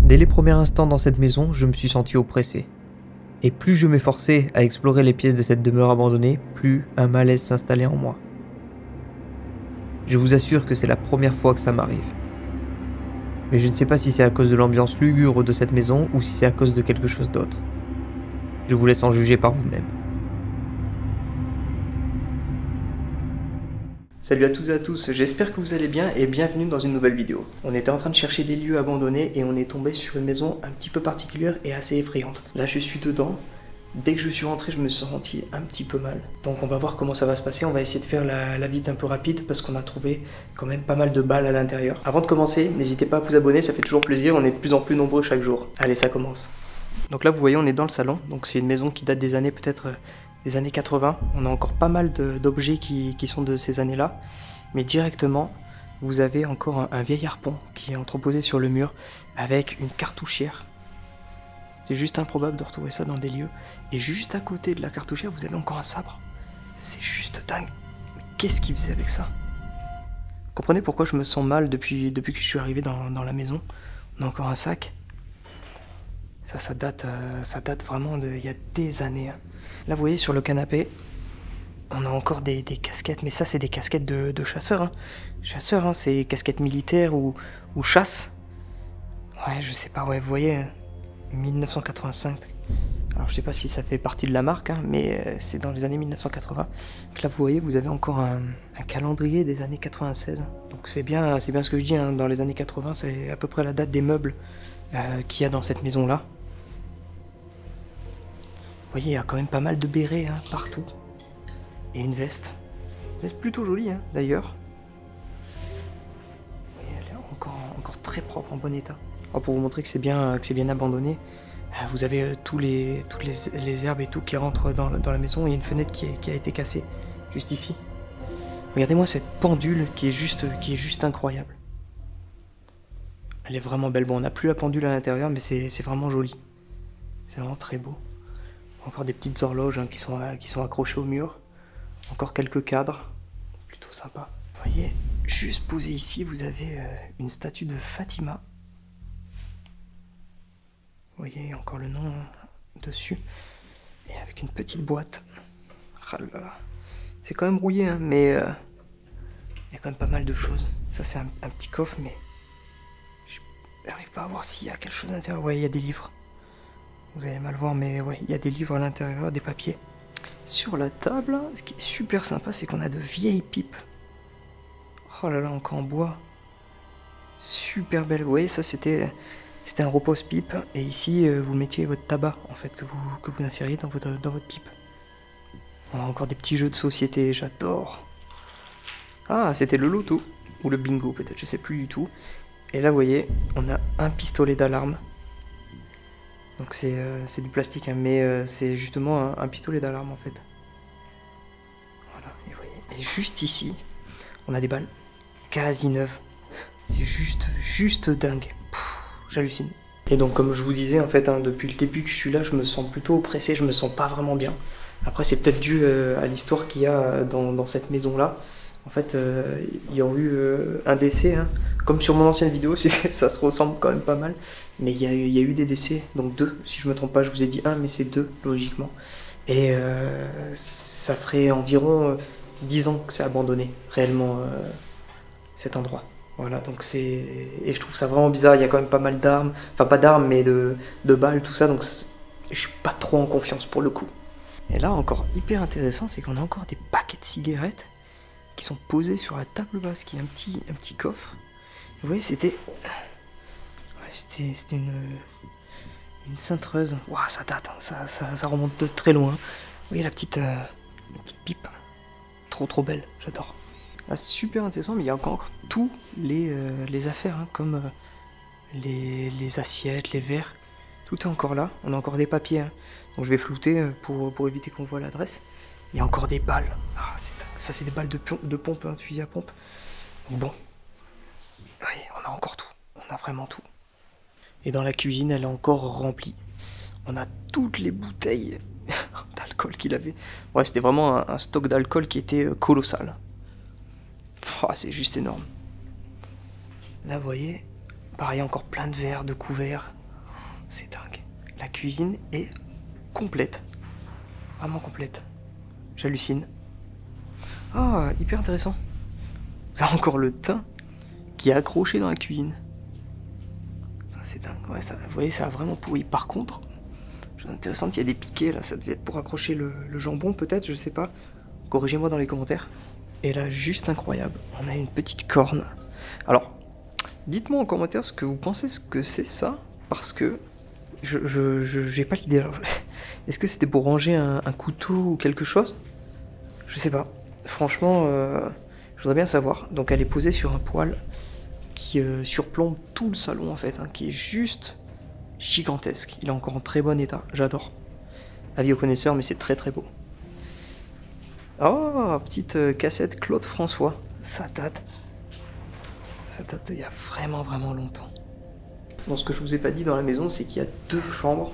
Dès les premiers instants dans cette maison, je me suis senti oppressé. Et plus je m'efforçais à explorer les pièces de cette demeure abandonnée, plus un malaise s'installait en moi. Je vous assure que c'est la première fois que ça m'arrive. Mais je ne sais pas si c'est à cause de l'ambiance lugubre de cette maison ou si c'est à cause de quelque chose d'autre. Je vous laisse en juger par vous-même. Salut à toutes et à tous, j'espère que vous allez bien et bienvenue dans une nouvelle vidéo. On était en train de chercher des lieux abandonnés et on est tombé sur une maison un petit peu particulière et assez effrayante. Là je suis dedans, dès que je suis rentré je me suis senti un petit peu mal. Donc on va voir comment ça va se passer, on va essayer de faire la visite un peu rapide parce qu'on a trouvé quand même pas mal de balles à l'intérieur. Avant de commencer, n'hésitez pas à vous abonner, ça fait toujours plaisir, on est de plus en plus nombreux chaque jour. Allez, ça commence. Donc là vous voyez on est dans le salon, donc c'est une maison qui date des années peut-être... des années 80, on a encore pas mal d'objets qui sont de ces années-là, mais directement, vous avez encore un vieil harpon qui est entreposé sur le mur avec une cartouchière. C'est juste improbable de retrouver ça dans des lieux. Et juste à côté de la cartouchière, vous avez encore un sabre. C'est juste dingue. Mais qu'est-ce qu'il faisait avec ça? Vous comprenez pourquoi je me sens mal depuis que je suis arrivé dans la maison? On a encore un sac. Ça date vraiment d'il y a des années. Là, vous voyez, sur le canapé, on a encore des casquettes, mais ça, c'est des casquettes de chasseurs. Hein. Chasseurs, hein, c'est casquettes militaires ou chasse. Ouais, je sais pas, ouais, vous voyez, 1985. Alors, je sais pas si ça fait partie de la marque, hein, mais c'est dans les années 1980. Donc là, vous voyez, vous avez encore un calendrier des années 96. Donc, c'est bien ce que je dis, hein, dans les années 80, c'est à peu près la date des meubles qu'il y a dans cette maison-là. Vous voyez, il y a quand même pas mal de bérets hein, partout. Et une veste. Une veste plutôt jolie hein, d'ailleurs. Vous voyez, elle est encore très propre, en bon état. Alors, pour vous montrer que c'est bien abandonné, vous avez toutes les herbes et tout qui rentrent dans la maison. Il y a une fenêtre qui a été cassée, juste ici. Regardez-moi cette pendule qui est juste incroyable. Elle est vraiment belle. Bon, on n'a plus la pendule à l'intérieur, mais c'est vraiment joli. C'est vraiment très beau. Encore des petites horloges hein, qui sont accrochées au mur. Encore quelques cadres. Plutôt sympa. Vous voyez, juste posé ici, vous avez une statue de Fatima. Vous voyez, encore le nom dessus. Et avec une petite boîte. Ah là là. C'est quand même rouillé, hein, mais il y a quand même pas mal de choses. Ça, c'est un petit coffre, mais je n'arrive pas à voir s'il y a quelque chose à l'intérieur. Ouais, il y a des livres. Vous allez mal voir, mais ouais, il y a des livres à l'intérieur, des papiers. Sur la table, ce qui est super sympa, c'est qu'on a de vieilles pipes. Oh là là, encore en bois. Super belle. Vous voyez, ça c'était un repose-pipe. Et ici, vous mettiez votre tabac, en fait, que vous insériez dans votre pipe. On a encore des petits jeux de société, j'adore. Ah, c'était le loto. Ou le bingo, peut-être, je sais plus du tout. Et là, vous voyez, on a un pistolet d'alarme. Donc c'est du plastique, hein, mais c'est justement un pistolet d'alarme en fait. Voilà, et vous voyez. Et juste ici, on a des balles quasi neuves. C'est juste dingue. J'hallucine. Et donc comme je vous disais en fait, hein, depuis le début que je suis là, je me sens plutôt oppressé, je me sens pas vraiment bien. Après c'est peut-être dû à l'histoire qu'il y a dans cette maison-là. En fait, il y a eu un décès, hein. Comme sur mon ancienne vidéo, ça se ressemble quand même pas mal. Mais il y a eu des décès, donc 2, si je me trompe pas, je vous ai dit 1, mais c'est 2, logiquement. Et ça ferait environ 10 ans que c'est abandonné, réellement, cet endroit. Voilà, donc et je trouve ça vraiment bizarre, il y a quand même pas mal d'armes, enfin pas d'armes, mais de balles, tout ça, donc je suis pas trop en confiance pour le coup. Et là, encore hyper intéressant, c'est qu'on a encore des paquets de cigarettes qui sont posés sur la table basse, qui est un petit coffre. Vous voyez, c'était une cintreuse. Waouh, ça date, hein, ça remonte de très loin. Vous voyez la petite pipe, trop belle, j'adore. Là, c'est super intéressant, mais il y a encore tous les affaires, hein, comme les assiettes, les verres. Tout est encore là. On a encore des papiers, hein. Donc je vais flouter pour éviter qu'on voit l'adresse. Il y a encore des balles. Ah, ça, c'est des balles de pompe, hein, de fusil à pompe. Donc bon. Oui, on a encore tout. On a vraiment tout. Et dans la cuisine, elle est encore remplie. On a toutes les bouteilles d'alcool qu'il avait. Ouais, c'était vraiment un stock d'alcool qui était colossal. Oh, c'est juste énorme. Là, vous voyez, Pareil, encore plein de verres, de couverts. C'est dingue. La cuisine est complète. Vraiment complète. J'hallucine. Ah, hyper intéressant. Vous avez encore le thym qui est accroché dans la cuisine. C'est dingue. Ouais, ça, vous voyez, ça a vraiment pourri. Par contre, chose intéressante, il y a des piquets là. Ça devait être pour accrocher le jambon, peut-être, je sais pas. Corrigez-moi dans les commentaires. Et là, juste incroyable, on a une petite corne. Alors, dites-moi en commentaire ce que vous pensez ce que c'est ça, parce que j'ai pas l'idée. Est-ce que c'était pour ranger un couteau ou quelque chose? Je sais pas. Franchement, je voudrais bien savoir. Donc elle est posée sur un poêle qui surplombe tout le salon en fait, hein, qui est juste gigantesque. Il est encore en très bon état, j'adore. Avis aux connaisseurs, mais c'est très très beau. Oh, petite cassette Claude François. Ça date d'il y a vraiment longtemps. Bon, ce que je vous ai pas dit dans la maison, c'est qu'il y a 2 chambres.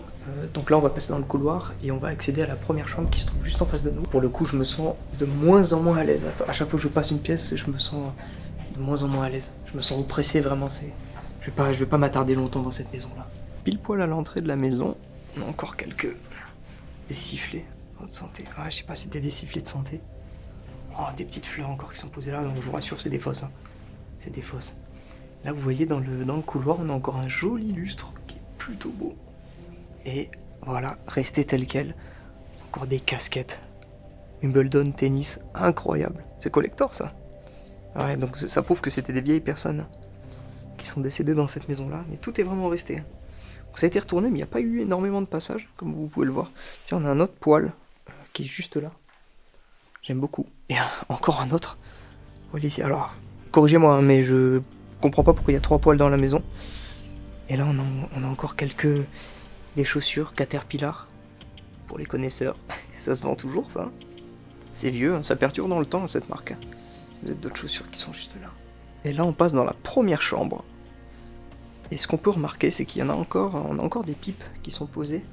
Donc là, on va passer dans le couloir et on va accéder à la première chambre qui se trouve juste en face de nous. Pour le coup, je me sens de moins en moins à l'aise. À chaque fois que je passe une pièce, je me sens de moins en moins à l'aise. Je me sens oppressé, vraiment. Je vais pas m'attarder longtemps dans cette maison-là. Pile poil à l'entrée de la maison, on a encore des sifflets de santé. Ouais, je sais pas si c'était des sifflets de santé. Oh, des petites fleurs encore qui sont posées là. Donc je vous rassure, c'est des fausses. Hein. C'est des fausses. Là, vous voyez, dans le couloir, on a encore un joli lustre qui est plutôt beau. Et voilà, resté tel quel. Encore des casquettes. Wimbledon, tennis, incroyable. C'est collector, ça. Ouais, donc ça prouve que c'était des vieilles personnes qui sont décédées dans cette maison-là. Mais tout est vraiment resté. Donc ça a été retourné, mais il n'y a pas eu énormément de passages, comme vous pouvez le voir. Tiens, on a un autre poêle qui est juste là. J'aime beaucoup. Et encore un autre. Voilà ici. Alors, corrigez-moi, hein, mais je comprends pas pourquoi il y a 3 poêles dans la maison. Et là, on a encore des chaussures Caterpillar. Pour les connaisseurs. Ça se vend toujours, ça. C'est vieux, hein, ça perdure dans le temps, cette marque. Vous avez d'autres chaussures qui sont juste là. Et là, on passe dans la première chambre. Et ce qu'on peut remarquer, c'est qu'il y en a encore, on a encore des pipes qui sont posées.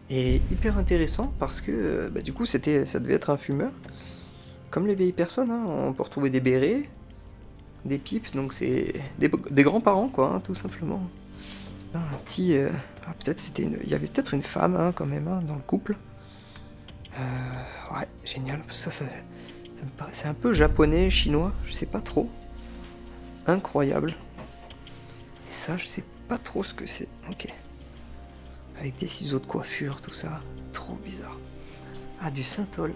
Et hyper intéressant parce que, du coup, ça devait être un fumeur. Comme les vieilles personnes, hein, on peut retrouver des bérets, des pipes, donc c'est des grands-parents, quoi, hein, tout simplement. Là, un petit... peut-être il y avait peut-être une femme, hein, quand même, hein, dans le couple. Ouais, génial. Ça me paraît... C'est un peu japonais, chinois, je sais pas trop. Incroyable. Et ça, je sais pas trop ce que c'est. Ok. Avec des ciseaux de coiffure, tout ça. Trop bizarre. Ah, du synthol.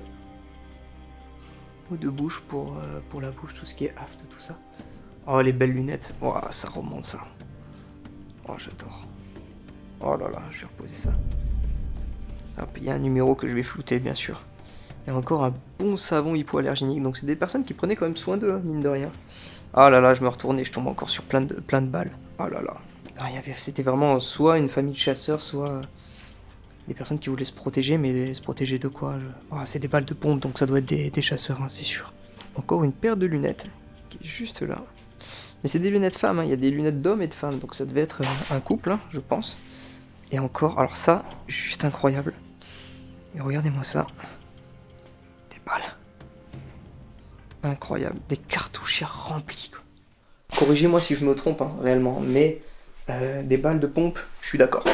Ou de bouche pour la bouche, tout ce qui est aft, tout ça. Oh, les belles lunettes. Oh, ça remonte, ça. Oh, j'adore. Oh là là, je vais reposer ça. Hop, il y a un numéro que je vais flouter, bien sûr. Il y a encore un bon savon hypoallergénique. Donc c'est des personnes qui prenaient quand même soin d'eux, hein, mine de rien. Ah là là, je me retourne et je tombe encore sur plein de balles. Oh là là. Ah, c'était vraiment soit une famille de chasseurs, soit des personnes qui voulaient se protéger, mais se protéger de quoi? C'est des balles de pompe, donc ça doit être des chasseurs, hein, c'est sûr. Encore une paire de lunettes, qui est juste là. Mais c'est des lunettes femmes, hein. Il y a des lunettes d'hommes et de femmes, donc ça devait être un couple, hein, je pense. Et encore, alors ça, juste incroyable. Et regardez-moi ça. Des balles. Incroyable. Des cartouchières remplies, quoi. Corrigez-moi si je me trompe, hein, réellement, mais des balles de pompe, je suis d'accord.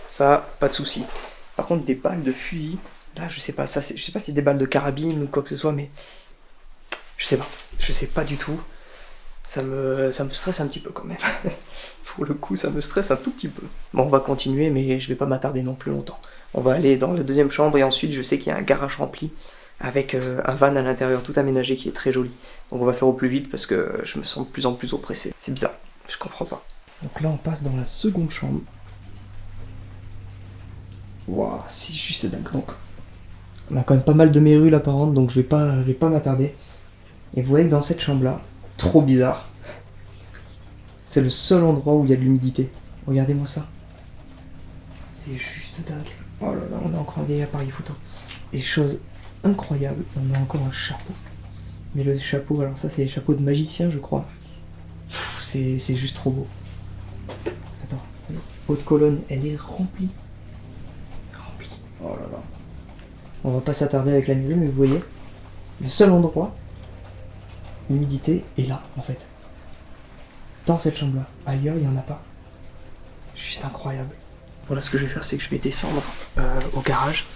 Ça, pas de souci. Par contre, des balles de fusil, là, je sais pas, je sais pas si c'est des balles de carabine ou quoi que ce soit, mais je sais pas du tout. Ça me stresse un petit peu quand même. Pour le coup, ça me stresse un tout petit peu. Bon, on va continuer, mais je vais pas m'attarder non plus longtemps. On va aller dans la deuxième chambre et ensuite, je sais qu'il y a un garage rempli avec un van à l'intérieur tout aménagé qui est très joli. Donc on va faire au plus vite parce que je me sens de plus en plus oppressé. C'est bizarre, je comprends pas. Donc là, on passe dans la seconde chambre. Waouh, c'est juste dingue. Donc, on a quand même pas mal de mérules apparentes, donc je vais pas m'attarder. Et vous voyez que dans cette chambre-là, trop bizarre, c'est le seul endroit où il y a de l'humidité. Regardez-moi ça. C'est juste dingue. Oh là là, on a encore un vieil appareil photo. Et chose incroyable, on a encore un chapeau. Mais le chapeau, alors ça c'est les chapeaux de magicien, je crois. C'est juste trop beau. Attends, haute colonne, elle est remplie. Oh là là. On va pas s'attarder avec la murule, mais vous voyez, le seul endroit, l'humidité est là, en fait. Dans cette chambre-là. Ailleurs, il n'y en a pas. Juste incroyable. Voilà, ce que je vais faire, c'est que je vais descendre au garage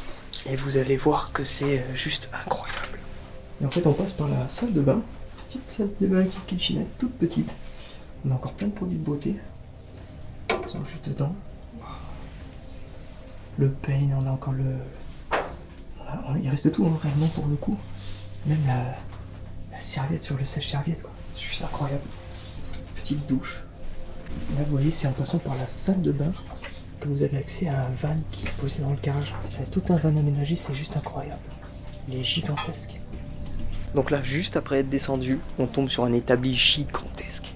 et vous allez voir que c'est juste incroyable. Et en fait, on passe par la salle de bain, petite salle de bain, petite kitchenette, toute petite. On a encore plein de produits de beauté. Ils sont juste dedans. Le pain, on a encore le... il reste tout, hein, réellement, pour le coup. Même la serviette sur le sèche-serviette, quoi. C'est juste incroyable. Petite douche. Là, vous voyez, c'est en passant par la salle de bain que vous avez accès à un van qui est posé dans le garage. C'est tout un van aménagé, c'est juste incroyable. Il est gigantesque. Donc là, juste après être descendu, on tombe sur un établi gigantesque.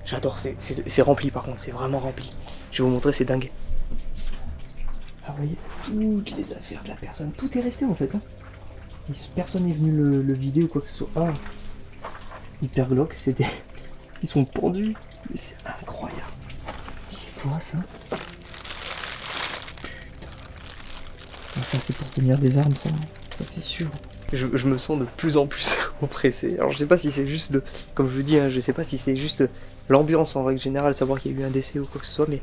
J'adore, c'est rempli par contre, c'est vraiment rempli. Je vais vous montrer, c'est dingue. Ah, vous voyez, toutes les affaires de la personne, tout est resté en fait. Hein. Personne n'est venu le vider ou quoi que ce soit. Ah, hyper glauque, c'était... Ils sont pendus, mais c'est incroyable. C'est quoi ça? Putain. Ça c'est pour tenir des armes, ça c'est sûr. Je me sens de plus en plus oppressé. Alors je sais pas si c'est juste comme je vous dis, hein, je sais pas si c'est juste l'ambiance en règle générale, savoir qu'il y a eu un décès ou quoi que ce soit, mais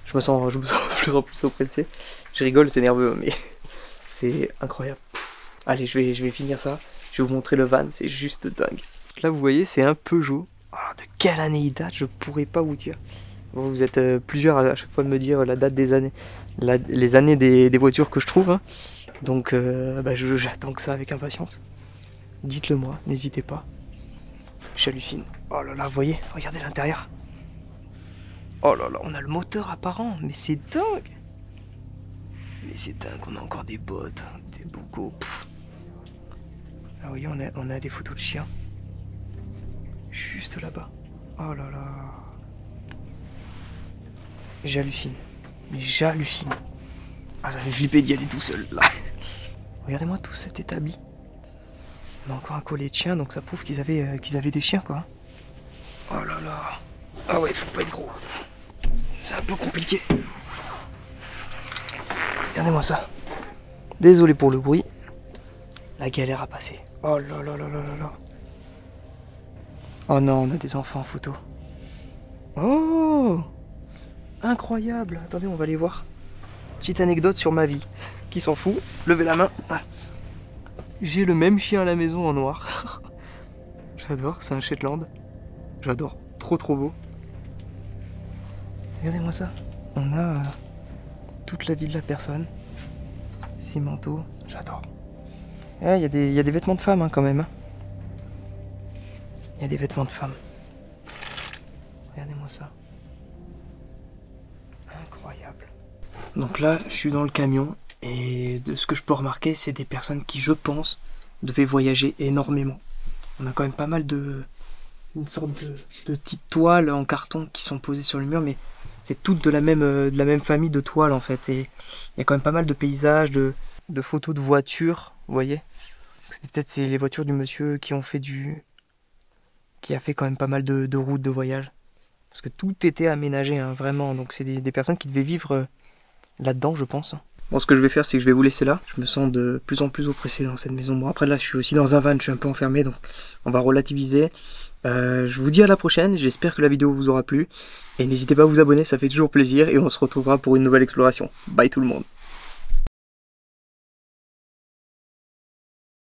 je me sens de plus en plus oppressé. Je rigole, c'est nerveux, mais c'est incroyable. Allez, je vais finir ça. Je vais vous montrer le van, c'est juste dingue. Là vous voyez, c'est un Peugeot. Alors, de quelle année il date, je pourrais pas vous dire. Bon, vous êtes plusieurs à chaque fois de me dire la date des années, les années des voitures que je trouve. Hein. Donc j'attends que ça avec impatience. Dites-le moi, n'hésitez pas. J'hallucine. Oh là là, vous voyez, regardez l'intérieur. Oh là là, on a le moteur apparent, mais c'est dingue. Mais c'est dingue, on a encore des bottes, des bocaux. Ah oui, on a des photos de chiens. Juste là-bas. Oh là là. J'hallucine. Mais j'hallucine. Ah, ça fait flipper d'y aller tout seul, là. Regardez-moi tout cet établi. On a encore un collier de chiens, donc ça prouve qu'ils avaient des chiens, quoi. Oh là là. Ah ouais, faut pas être gros. C'est un peu compliqué. Regardez-moi ça. Désolé pour le bruit. La galère à passer. Oh là là là là là là. Oh non, on a des enfants en photo. Oh, incroyable. Attendez, on va aller voir. Petite anecdote sur ma vie. Qui s'en fout? Levez la main. Ah. J'ai le même chien à la maison en noir. J'adore, c'est un Shetland. J'adore, trop beau. Regardez-moi ça. On a toute la vie de la personne. 6 manteaux, j'adore. Il y a des vêtements de femmes hein, quand même. Hein. Il y a des vêtements de femmes. Regardez-moi ça. Incroyable. Donc là, je suis dans le camion et de ce que je peux remarquer, c'est des personnes qui, je pense, devaient voyager énormément. On a quand même pas mal de... C'est une sorte de petites toiles en carton qui sont posées sur le mur, mais c'est toutes de la même famille de toiles en fait. Et il y a quand même pas mal de paysages, de photos de voitures, vous voyez. C'est les voitures du monsieur qui ont fait qui a fait quand même pas mal de routes de voyage. Parce que tout était aménagé, hein, vraiment. Donc c'est des personnes qui devaient vivre là-dedans, je pense. Bon, ce que je vais faire, c'est que je vais vous laisser là. Je me sens de plus en plus oppressé dans cette maison. Bon, après là, je suis aussi dans un van, je suis un peu enfermé, donc on va relativiser. Je vous dis à la prochaine, j'espère que la vidéo vous aura plu. Et n'hésitez pas à vous abonner, ça fait toujours plaisir. Et on se retrouvera pour une nouvelle exploration. Bye tout le monde.